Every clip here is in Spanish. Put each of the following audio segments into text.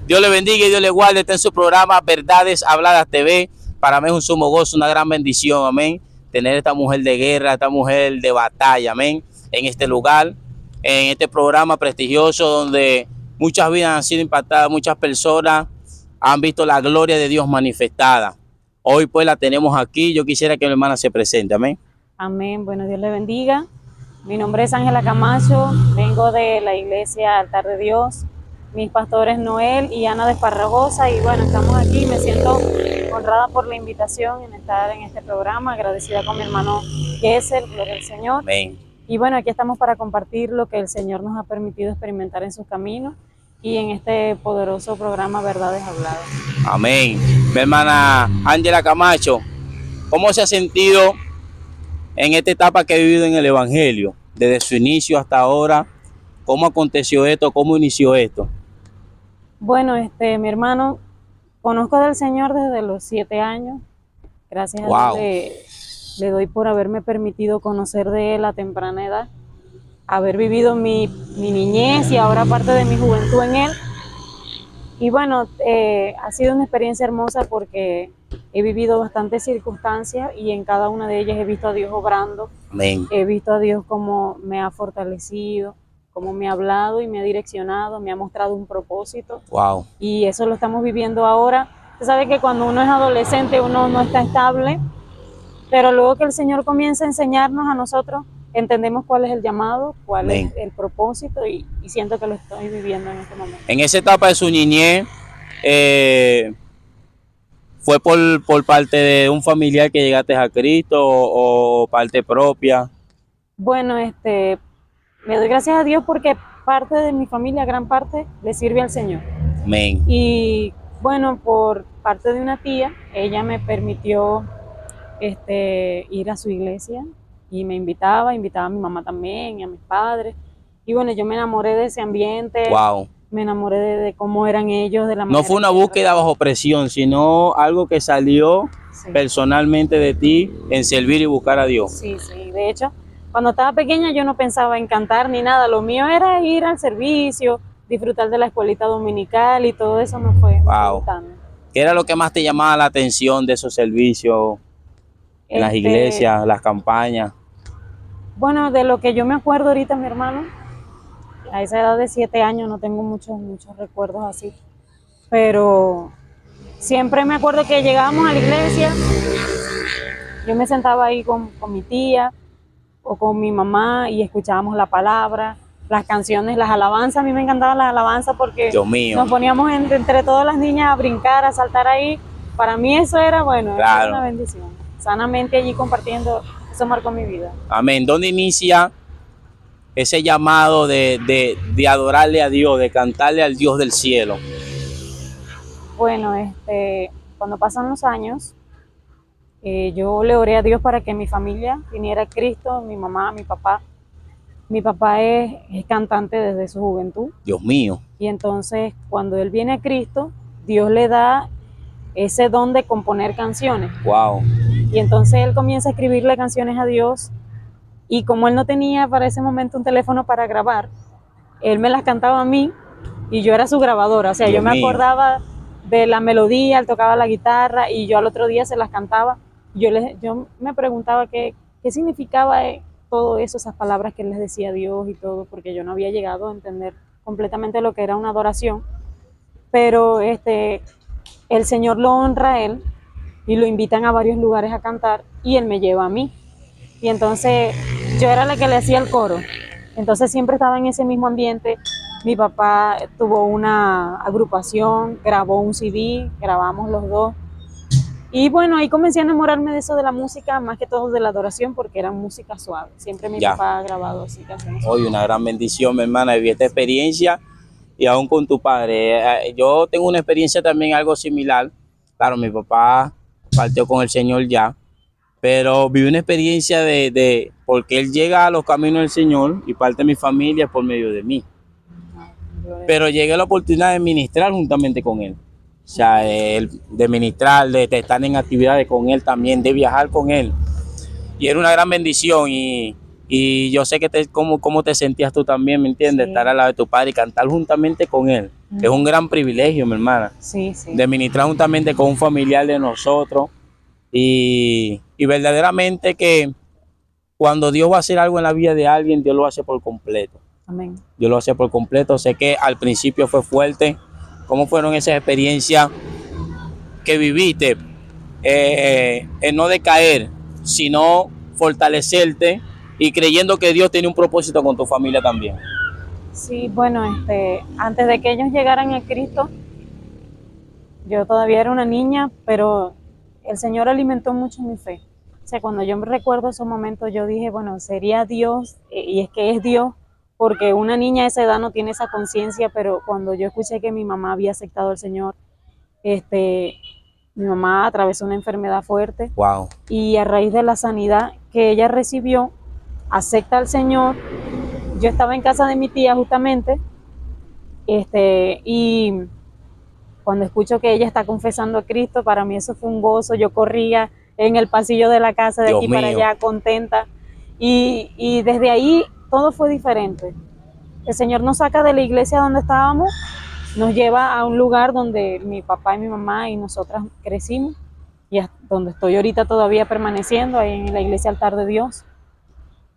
Dios le bendiga y Dios le guarde. Está en su programa Verdades Habladas TV. Para mí es un sumo gozo, una gran bendición, amén. Tener esta mujer de guerra, esta mujer de batalla, amén, en este lugar, en este programa prestigioso donde muchas vidas han sido impactadas, muchas personas han visto la gloria de Dios manifestada. Hoy pues la tenemos aquí. Yo quisiera que mi hermana se presente, amén. Amén. Bueno, Dios le bendiga. Mi nombre es Ángela Camacho, vengo de la iglesia Altar de Dios. Mis pastores Noel y Ana de Esparragosa, y bueno, estamos aquí. Me siento honrada por la invitación en estar en este programa, agradecida con mi hermano Gesser, gloria al Señor. Amén. Y bueno, aquí estamos para compartir lo que el Señor nos ha permitido experimentar en sus caminos y en este poderoso programa Verdades Habladas. Amén. Mi hermana Ángela Camacho, ¿cómo se ha sentido en esta etapa que ha vivido en el Evangelio? Desde su inicio hasta ahora, ¿cómo aconteció esto? ¿Cómo inició esto? Bueno, mi hermano, conozco del Señor desde los 7 años. Gracias a Dios le doy por haberme permitido conocer de Él a temprana edad, haber vivido mi niñez y ahora parte de mi juventud en Él. Y bueno, ha sido una experiencia hermosa porque he vivido bastantes circunstancias y en cada una de ellas he visto a Dios obrando. Amén. He visto a Dios cómo me ha fortalecido, cómo me ha hablado y me ha direccionado, me ha mostrado un propósito. Wow. Y eso lo estamos viviendo ahora. Usted sabe que cuando uno es adolescente uno no está estable, pero luego que el Señor comienza a enseñarnos a nosotros, entendemos cuál es el llamado, cuál Amén. es el propósito, y siento que lo estoy viviendo en este momento. En esa etapa de su niñez, ¿fue por parte de un familiar que llegaste a Cristo o parte propia? Bueno, le doy gracias a Dios porque parte de mi familia, gran parte, le sirve al Señor. Amén. Y bueno, por parte de una tía, ella me permitió ir a su iglesia y me invitaba a mi mamá también y a mis padres. Y bueno, yo me enamoré de ese ambiente. Wow. Me enamoré de cómo eran ellos, de la manera. No fue una búsqueda bajo presión, sino algo que salió personalmente de ti en servir y buscar a Dios. Sí, sí. De hecho, cuando estaba pequeña yo no pensaba en cantar ni nada. Lo mío era ir al servicio, disfrutar de la escuelita dominical, y todo eso me fue gustando. ¿Qué era lo que más te llamaba la atención de esos servicios en las iglesias, las campañas? Bueno, de lo que yo me acuerdo ahorita, mi hermano, a esa edad de 7 años no tengo muchos recuerdos así, pero siempre me acuerdo que llegábamos a la iglesia, yo me sentaba ahí con mi tía o con mi mamá y escuchábamos la palabra, las canciones, las alabanzas. A mí me encantaban las alabanzas porque Dios mío, nos poníamos entre todas las niñas a brincar, a saltar ahí. Para mí eso era, bueno, claro, era una bendición. Sanamente allí compartiendo, eso marcó mi vida. Amén. ¿Dónde inicia ese llamado de adorarle a Dios, de cantarle al Dios del cielo? Bueno, cuando pasan los años, yo le oré a Dios para que mi familia viniera a Cristo, mi mamá, mi papá. Mi papá es cantante desde su juventud. Dios mío. Y entonces, cuando él viene a Cristo, Dios le da ese don de componer canciones. Wow. Y entonces él comienza a escribirle canciones a Dios. Y como él no tenía para ese momento un teléfono para grabar, él me las cantaba a mí y yo era su grabadora. O sea, yo me acordaba de la melodía, él tocaba la guitarra y yo al otro día se las cantaba. Yo me preguntaba qué significaba todo eso, esas palabras que él les decía a Dios y todo, porque yo no había llegado a entender completamente lo que era una adoración. Pero el Señor lo honra a él y lo invitan a varios lugares a cantar y él me lleva a mí. Y entonces yo era la que le hacía el coro. Entonces siempre estaba en ese mismo ambiente. Mi papá tuvo una agrupación, grabó un CD, grabamos los dos. Y bueno, ahí comencé a enamorarme de eso de la música, más que todo de la adoración, porque era música suave. Siempre mi papá ha grabado así canciones. Hoy una gran bendición, mi hermana, vivir esta experiencia y aún con tu padre. Yo tengo una experiencia también algo similar. Claro, mi papá partió con el Señor ya, pero viví una experiencia porque él llega a los caminos del Señor y parte de mi familia por medio de mí. Pero llegué a la oportunidad de ministrar juntamente con él. O sea, de ministrar, de estar en actividades con él también, de viajar con él. Y era una gran bendición y Y yo sé que cómo te sentías tú también, ¿me entiendes? Sí. Estar al lado de tu padre y cantar juntamente con él. Es un gran privilegio, mi hermana. Sí, sí. De ministrar juntamente con un familiar de nosotros. Y verdaderamente que cuando Dios va a hacer algo en la vida de alguien, Dios lo hace por completo. Amén. Dios lo hace por completo. Sé que al principio fue fuerte. ¿Cómo fueron esas experiencias que viviste? En no decaer, sino fortalecerte y creyendo que Dios tiene un propósito con tu familia también. Sí, bueno, antes de que ellos llegaran a Cristo, yo todavía era una niña, pero el Señor alimentó mucho mi fe. O sea, cuando yo me recuerdo esos momentos, yo dije, bueno, sería Dios, y es que es Dios, porque una niña a esa edad no tiene esa conciencia, pero cuando yo escuché que mi mamá había aceptado al Señor, mi mamá atravesó una enfermedad fuerte. Wow. Y a raíz de la sanidad que ella recibió, acepta al Señor. Yo estaba en casa de mi tía justamente, y cuando escucho que ella está confesando a Cristo, para mí eso fue un gozo. Yo corría en el pasillo de la casa de Dios aquí para mío. allá, contenta. Y desde ahí todo fue diferente. El Señor nos saca de la iglesia donde estábamos, nos lleva a un lugar donde mi papá y mi mamá y nosotras crecimos, y donde estoy ahorita todavía permaneciendo, ahí en la iglesia Altar de Dios.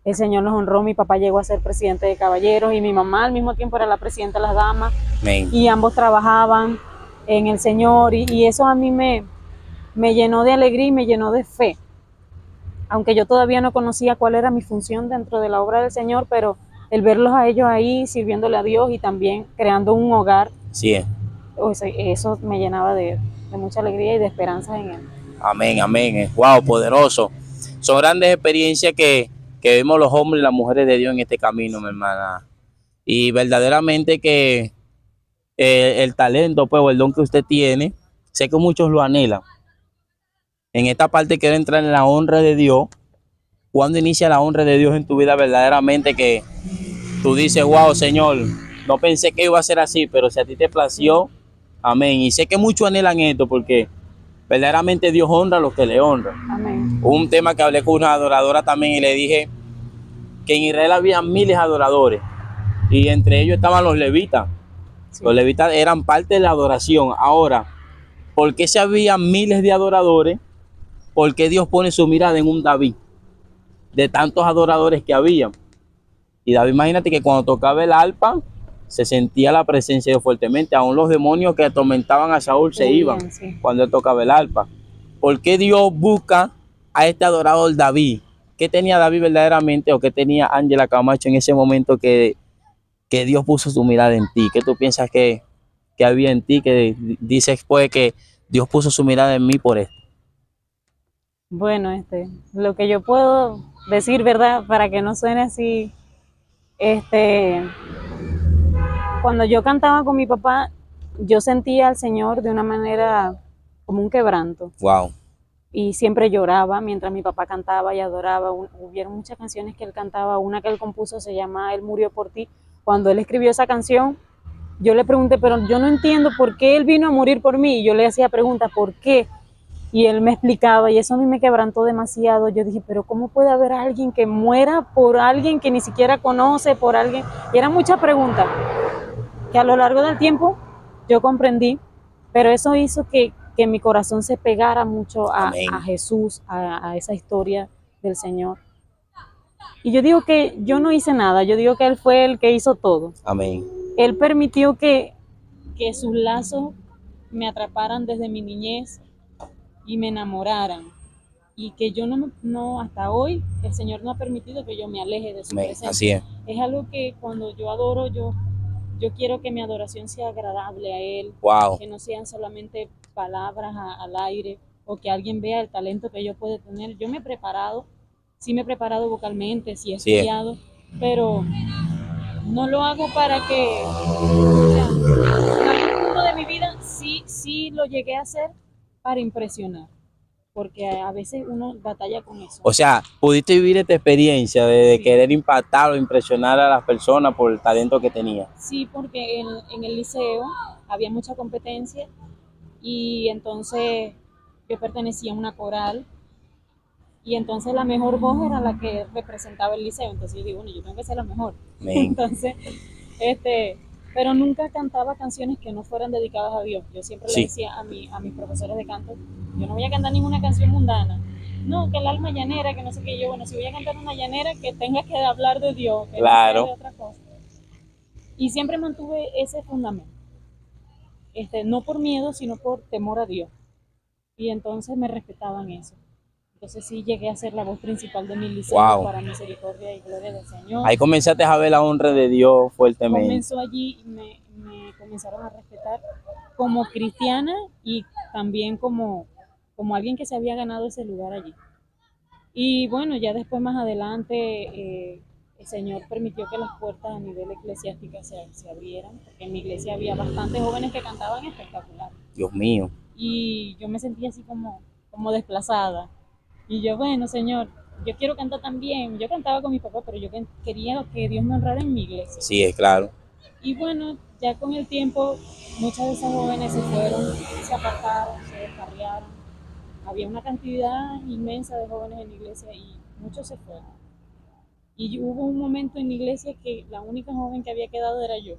El Señor nos honró, mi papá llegó a ser presidente de caballeros y mi mamá al mismo tiempo era la presidenta de las damas. Amén. Y ambos trabajaban en el Señor, y eso a mí me llenó de alegría y me llenó de fe. Aunque yo todavía no conocía cuál era mi función dentro de la obra del Señor, pero el verlos a ellos ahí sirviéndole a Dios y también creando un hogar, Sí. Eso me llenaba de mucha alegría y de esperanza en Él. Amén, amén. Wow, poderoso. Son grandes experiencias que vemos los hombres y las mujeres de Dios en este camino, mi hermana. Y verdaderamente que el talento, pues, o el don que usted tiene, sé que muchos lo anhelan. En esta parte quiero entrar en la honra de Dios. ¿Cuándo inicia la honra de Dios en tu vida verdaderamente que tú dices, wow, Señor, no pensé que iba a ser así, pero si a ti te plació, amén? Y sé que muchos anhelan esto porque verdaderamente Dios honra a los que le honran. Amén. Un tema que hablé con una adoradora también y le dije que en Israel había miles de adoradores y entre ellos estaban los levitas. Sí. Los levitas eran parte de la adoración. Ahora, ¿por qué si había miles de adoradores? ¿Por qué Dios pone su mirada en un David? De tantos adoradores que había. Y David, imagínate que cuando tocaba el arpa, se sentía la presencia de Dios fuertemente. Aún los demonios que atormentaban a Saúl se iban cuando él tocaba el arpa. ¿Por qué Dios busca a este adorador David? ¿Qué tenía David verdaderamente o qué tenía Ángela Camacho en ese momento que Dios puso su mirada en ti? ¿Qué tú piensas que había en ti que dices pues que Dios puso su mirada en mí por esto? Bueno, lo que yo puedo decir, ¿verdad? Para que no suene así, cuando yo cantaba con mi papá, yo sentía al Señor de una manera como un quebranto. Wow. Y siempre lloraba mientras mi papá cantaba y adoraba. Hubieron muchas canciones que él cantaba. Una que él compuso se llama Él murió por ti. Cuando él escribió esa canción, yo le pregunté, pero yo no entiendo por qué él vino a morir por mí. Y yo le hacía preguntas, ¿por qué? Y él me explicaba, y eso a mí me quebrantó demasiado. Yo dije, pero ¿cómo puede haber alguien que muera por alguien que ni siquiera conoce, por alguien? Y eran muchas preguntas que a lo largo del tiempo yo comprendí, pero eso hizo que mi corazón se pegara mucho a Jesús, a esa historia del Señor. Y yo digo que yo no hice nada, yo digo que Él fue el que hizo todo. Amén. Él permitió que sus lazos me atraparan desde mi niñez y me enamoraran. Y que yo no hasta hoy, el Señor no ha permitido que yo me aleje de su presencia. Así es. Es algo que cuando yo adoro, yo quiero que mi adoración sea agradable a Él. Wow. Que no sean solamente palabras al aire, o que alguien vea el talento que yo puedo tener. Yo me he preparado, sí me he preparado vocalmente, sí he estudiado, pero no lo hago para que, o sea, en algún punto de mi vida sí lo llegué a hacer para impresionar, porque a veces uno batalla con eso. O sea, pudiste vivir esta experiencia de querer impactar o impresionar a las personas por el talento que tenía. Sí, porque en el liceo había mucha competencia y entonces yo pertenecía a una coral y entonces la mejor voz era la que representaba el liceo. Entonces yo digo, bueno, yo tengo que ser la mejor. Amén. Entonces, pero nunca cantaba canciones que no fueran dedicadas a Dios. Yo siempre le Sí, decía a mis profesores de canto, yo no voy a cantar ninguna canción mundana. No, que el alma llanera, que no sé qué. Yo, bueno, si voy a cantar una llanera, que tenga que hablar de Dios, que no sea de claro. otra cosa. Y siempre mantuve ese fundamento. No por miedo, sino por temor a Dios. Y entonces me respetaban eso. Entonces sí llegué a ser la voz principal de mi liceo Wow. para misericordia y gloria del Señor. Ahí comenzaste a ver la honra de Dios fuertemente. Comenzó allí y me comenzaron a respetar como cristiana y también como alguien que se había ganado ese lugar allí. Y bueno, ya después más adelante el Señor permitió que las puertas a nivel eclesiástico se abrieran, porque en mi iglesia había bastantes jóvenes que cantaban espectacular. Dios mío. Y yo me sentía así como desplazada. Y yo, bueno, Señor, yo quiero cantar también. Yo cantaba con mi papá, pero yo quería que Dios me honrara en mi iglesia. Sí, es claro. Y bueno, ya con el tiempo, muchas de esas jóvenes se fueron, se apartaron, se descarriaron. Había una cantidad inmensa de jóvenes en la iglesia y muchos se fueron. Y hubo un momento en la iglesia que la única joven que había quedado era yo.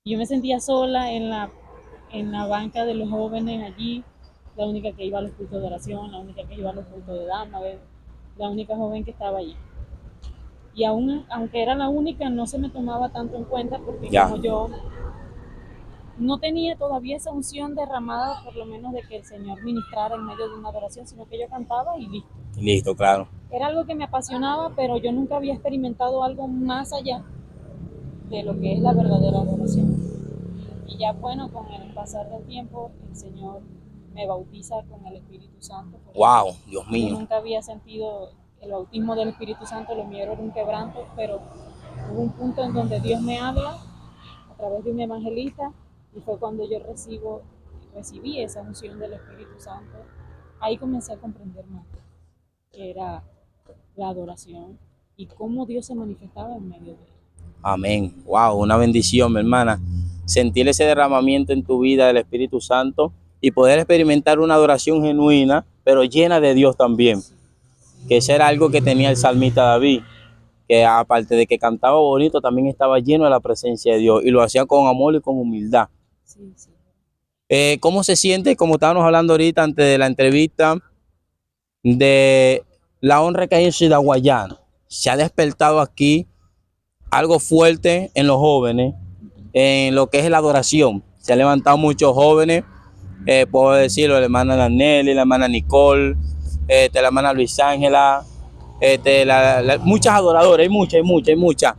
Y yo me sentía sola en la banca de los jóvenes allí, la única que iba a los cultos de oración, la única que iba a los cultos de dama, la única joven que estaba allí. Y aunque era la única, no se me tomaba tanto en cuenta porque Ya. como yo no tenía todavía esa unción derramada, por lo menos de que el Señor ministrara en medio de una adoración, sino que yo cantaba y listo. Listo, claro. Era algo que me apasionaba, pero yo nunca había experimentado algo más allá de lo que es la verdadera adoración. Y ya bueno, con el pasar del tiempo, el Señor me bautiza con el Espíritu Santo. Wow, Dios Yo mío. nunca había sentido el bautismo del Espíritu Santo, lo mío era un quebranto, pero hubo un punto en donde Dios me habla a través de un evangelista y fue cuando yo recibí esa unción del Espíritu Santo. Ahí comencé a comprender más que era la adoración y cómo Dios se manifestaba en medio de ella. Amén. Wow, una bendición, mi hermana. Sentir ese derramamiento en tu vida del Espíritu Santo y poder experimentar una adoración genuina, pero llena de Dios también. Que ese era algo que tenía el salmista David, que aparte de que cantaba bonito, también estaba lleno de la presencia de Dios y lo hacía con amor y con humildad. Sí, sí. ¿Cómo se siente, como estábamos hablando ahorita antes de la entrevista, de la honra que hay en Ciudad Guayana? Se ha despertado aquí algo fuerte en los jóvenes, en lo que es la adoración. Se han levantado muchos jóvenes, puedo decirlo, la hermana Nelly, la hermana Nicole, la hermana Luis Ángela, muchas adoradoras, hay muchas.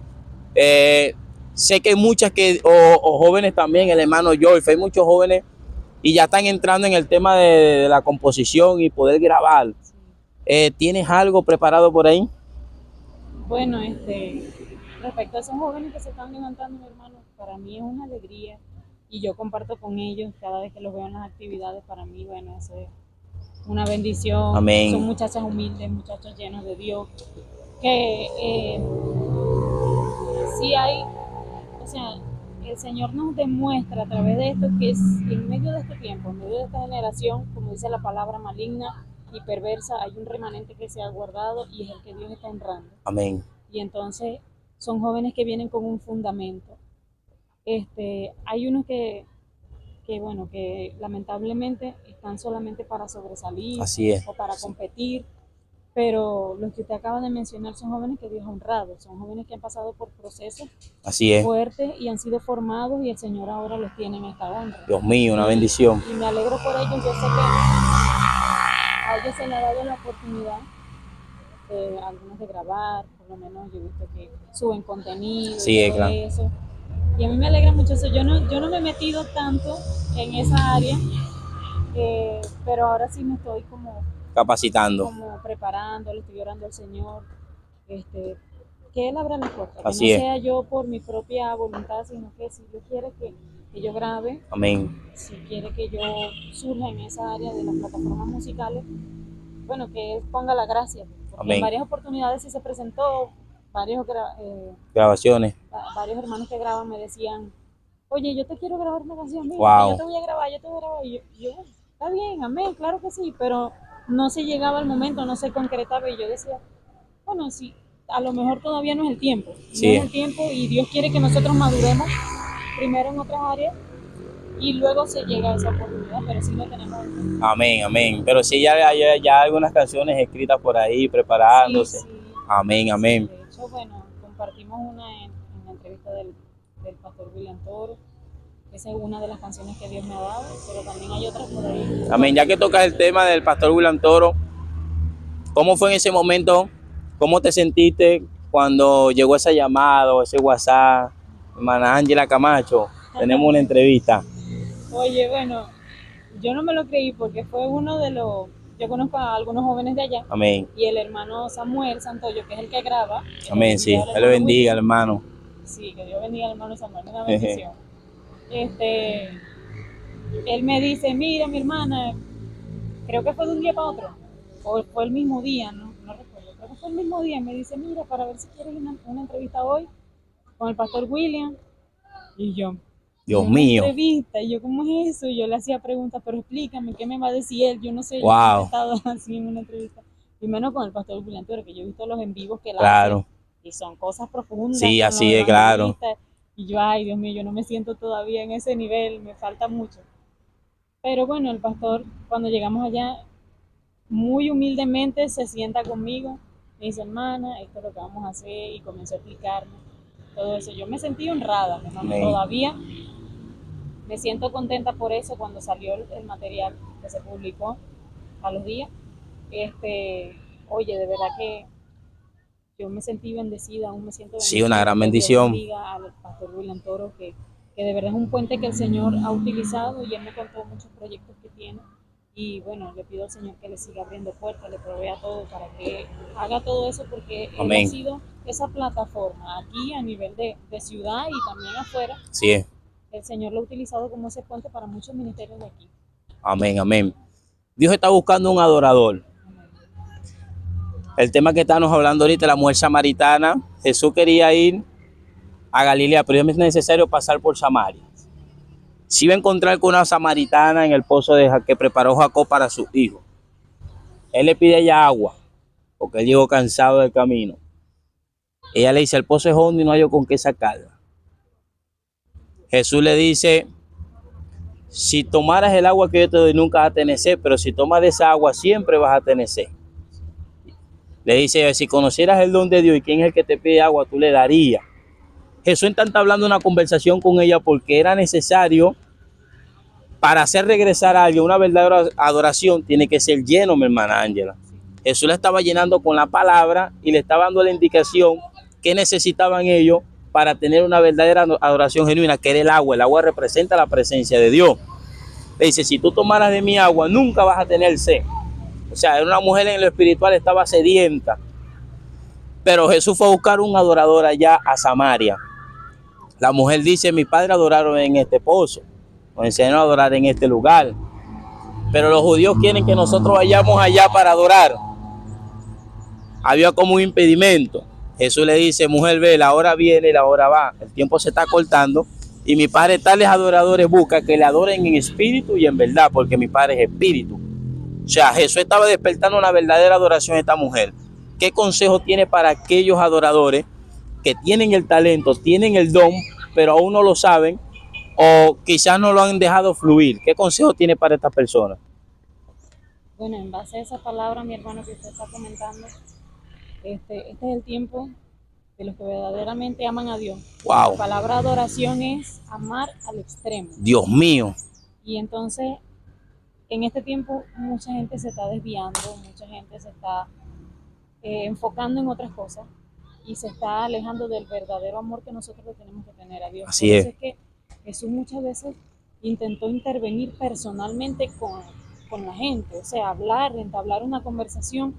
Sé que hay muchas o jóvenes también, el hermano Joyce, hay muchos jóvenes y ya están entrando en el tema de la composición y poder grabar. ¿Tienes algo preparado por ahí? Bueno, respecto a esos jóvenes que se están levantando, mi hermano, para mí es una alegría y yo comparto con ellos cada vez que los veo en las actividades. Para mí, bueno, eso es una bendición. Amén. Son muchachas humildes, muchachos llenos de Dios, que sí hay, o sea, el Señor nos demuestra a través de esto que es en medio de este tiempo, en medio de esta generación, como dice la palabra, maligna y perversa, hay un remanente que se ha guardado y es el que Dios está honrando. Amén. Y entonces son jóvenes que vienen con un fundamento. Hay unos bueno, que lamentablemente están solamente para sobresalir Así es. o para competir, pero los que usted acaba de mencionar son jóvenes que Dios ha honrado, son jóvenes que han pasado por procesos Así es. fuertes y han sido formados y el Señor ahora los tiene en esta honra. Dios mío, una bendición. Y me alegro por ellos, yo sé que a ellos se les ha dado la oportunidad, algunos de grabar, por lo menos yo he visto que suben contenido Sí, y todo claro. eso. Y a mí me alegra mucho eso. Yo no me he metido tanto en esa área, pero ahora sí me estoy como Capacitando. preparando, le estoy orando al Señor, que Él abra la puerta, que Así no es. sea yo por mi propia voluntad, sino que si Dios quiere que yo grabe, Amén. si quiere que yo surja en esa área de las plataformas musicales, bueno, que Él ponga la gracia, porque Amén. en varias oportunidades sí se presentó, varios Grabaciones. hermanos que graban me decían, oye, yo te quiero grabar una canción, mira, Wow. yo te voy a grabar, y yo, está bien, amén, claro que sí, pero no se llegaba al momento, no se concretaba y yo decía, bueno, sí, a lo mejor todavía no es el tiempo, Sí. no es el tiempo y Dios quiere que nosotros maduremos primero en otras áreas y luego se llega a esa oportunidad, pero sí lo tenemos. Amén, amén. Pero sí, ya hay algunas canciones escritas por ahí, preparándose. Sí, sí. Amén, amén. Sí, de hecho, bueno, compartimos una en la entrevista del pastor William Toro. Esa es una de las canciones que Dios me ha dado, pero también hay otras por ahí. Amén. Ya que tocas el tema del pastor William Toro, ¿cómo fue en ese momento? ¿Cómo te sentiste cuando llegó esa llamada o ese WhatsApp? Hermana Ángela Camacho, tenemos una entrevista. Oye, bueno, yo no me lo creí porque fue uno de los... Yo conozco a algunos jóvenes de allá. Amén. Y el hermano Samuel Santoyo, que es el que graba. Amén, sí. Dios le bendiga, hermano. Sí, que Dios bendiga al hermano Samuel, una bendición. Él me dice, mira mi hermana, creo que fue de un día para otro, o fue el mismo día, no recuerdo, creo que fue el mismo día, me dice, mira, para ver si quieres una entrevista hoy con el pastor William, y yo, Dios mío. Entrevista, y yo, ¿cómo es eso? Y yo le hacía preguntas, pero explícame, ¿qué me va a decir él? Yo no sé, wow. Yo no he estado así en una entrevista, y menos con el pastor William Toro, que yo he visto los en vivos que él hace, y son cosas profundas. Sí, así es, claro. Y yo, ay, Dios mío, yo no me siento todavía en ese nivel, me falta mucho. Pero bueno, el pastor, cuando llegamos allá, muy humildemente se sienta conmigo, me dice, hermana, esto es lo que vamos a hacer, y comenzó a explicarme todo eso. Yo me sentí honrada, hermano, todavía me siento contenta por eso. Cuando salió el material que se publicó a los días, oye, de verdad que yo me sentí bendecida, aún me siento bendecida. Sí, una gran bendición. Bendiga al pastor William Toro, que de verdad es un puente que el Señor ha utilizado, y él me contó muchos proyectos que tiene. Y bueno, le pido al Señor que le siga abriendo puertas, le provea todo para que haga todo eso, porque amén. Él ha sido esa plataforma aquí a nivel de ciudad y también afuera. Sí. El Señor lo ha utilizado como ese puente para muchos ministerios de aquí. Amén, amén. Dios está buscando un adorador. El tema que estamos hablando ahorita, la mujer samaritana, Jesús quería ir a Galilea, pero es necesario pasar por Samaria. Si iba a encontrar con una samaritana en el pozo que preparó Jacob para su hijo. Él le pide a ella agua, porque él llegó cansado del camino. Ella le dice, el pozo es hondo y no hay con qué sacarla. Jesús le dice, si tomaras el agua que yo te doy nunca vas a tener sed, pero si tomas de esa agua siempre vas a tener sed. Le dice, si conocieras el don de Dios y quién es el que te pide agua, tú le darías. Jesús está entablando una conversación con ella porque era necesario, para hacer regresar a alguien una verdadera adoración, tiene que ser lleno, mi hermana Ángela. Jesús la estaba llenando con la palabra y le estaba dando la indicación que necesitaban ellos para tener una verdadera adoración genuina, que era el agua. El agua representa la presencia de Dios. Le dice, si tú tomaras de mi agua, nunca vas a tener sed. O sea, era una mujer en lo espiritual, estaba sedienta. Pero Jesús fue a buscar un adorador allá a Samaria. La mujer dice, mi padre adoraron en este pozo, nos enseñaron a adorar en este lugar. Pero los judíos quieren que nosotros vayamos allá para adorar. Había como un impedimento. Jesús le dice, mujer, ve, la hora viene y la hora va. El tiempo se está cortando y mi padre tales adoradores busca que le adoren en espíritu y en verdad, porque mi padre es espíritu. O sea, Jesús estaba despertando una verdadera adoración a esta mujer. ¿Qué consejo tiene para aquellos adoradores que tienen el talento, tienen el don, pero aún no lo saben o quizás no lo han dejado fluir? ¿Qué consejo tiene para estas personas? Bueno, en base a esa palabra, mi hermano, que usted está comentando, este es el tiempo de los que verdaderamente aman a Dios. Wow. La palabra adoración es amar al extremo. Dios mío. Y entonces, en este tiempo, mucha gente se está desviando, mucha gente se está enfocando en otras cosas y se está alejando del verdadero amor que nosotros le tenemos que tener a Dios. Así es. Por eso es que Jesús muchas veces intentó intervenir personalmente con la gente, o sea, entablar una conversación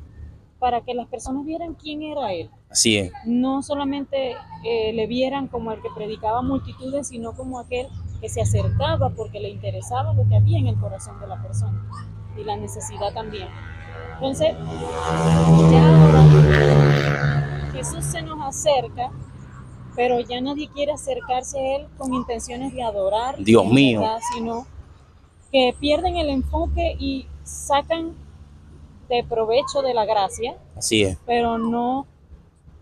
para que las personas vieran quién era Él. Así es. No solamente le vieran como el que predicaba multitudes, sino como aquel que se acercaba porque le interesaba lo que había en el corazón de la persona y la necesidad también. Entonces, ya ahora Jesús se nos acerca, pero ya nadie quiere acercarse a Él con intenciones de adorar, Dios mío, verdad, sino que pierden el enfoque y sacan de provecho de la gracia, Así es. pero no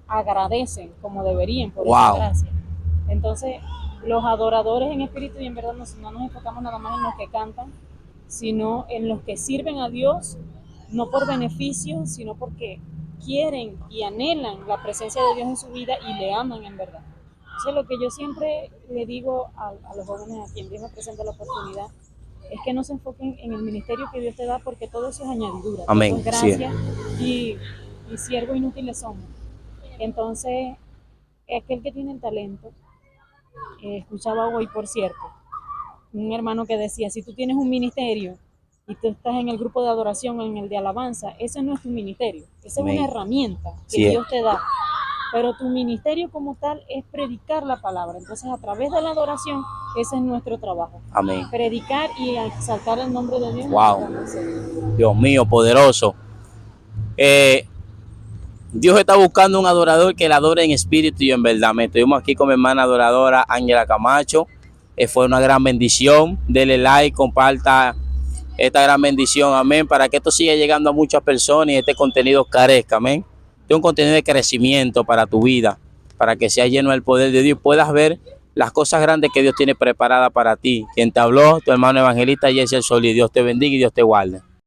agradecen como deberían por Wow. esa gracia. Entonces, los adoradores en espíritu y en verdad no nos enfocamos nada más en los que cantan, sino en los que sirven a Dios, no por beneficio, sino porque quieren y anhelan la presencia de Dios en su vida y le aman en verdad. Entonces, lo que yo siempre le digo a los jóvenes a quien Dios me presenta la oportunidad es que no se enfoquen en el ministerio que Dios te da, porque todo eso es añadidura. Amén. Todo es gracia, y siervos inútiles somos. Entonces, aquel que tiene el talento, escuchaba hoy, por cierto, un hermano que decía, si tú tienes un ministerio y tú estás en el grupo de adoración o en el de alabanza, ese no es tu ministerio, esa Amén. es una herramienta que Sí, Dios te da, pero tu ministerio como tal es predicar la palabra. Entonces, a través de la adoración, ese es nuestro trabajo. Amén. Predicar y exaltar el nombre de Dios. Wow. Dios mío, poderoso. Dios está buscando un adorador que le adore en espíritu y en verdad. Me estuvimos aquí con mi hermana adoradora Ángela Camacho. Fue una gran bendición. Dele like, comparta esta gran bendición, amén, para que esto siga llegando a muchas personas y este contenido crezca, amén. Es un contenido de crecimiento para tu vida, para que sea lleno del poder de Dios y puedas ver las cosas grandes que Dios tiene preparadas para ti. Quien te habló, tu hermano evangelista Jesse Solís. Dios te bendiga y Dios te guarde.